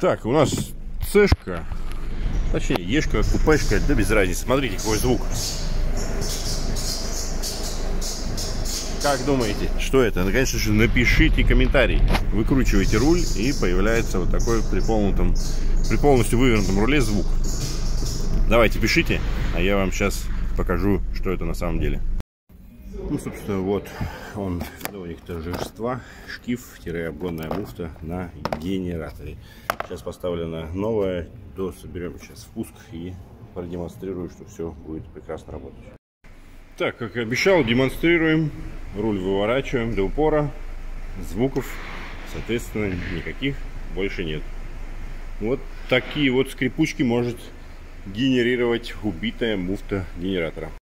Так, у нас цешка, точнее ешка, купешка, да без разницы. Смотрите, какой звук. Как думаете, что это? Ну, конечно же, напишите комментарий. Выкручивайте руль, и появляется вот такой при полностью вывернутом руле звук. Давайте пишите, а я вам сейчас покажу, что это на самом деле. Ну, собственно, вот он, виновник торжества, шкив-обгонная муфта на генераторе. Сейчас поставлена новая, соберем сейчас впуск и продемонстрирую, что все будет прекрасно работать. Так, как и обещал, демонстрируем. Руль выворачиваем до упора. Звуков, соответственно, никаких больше нет. Вот такие вот скрипучки может генерировать убитая муфта генератора.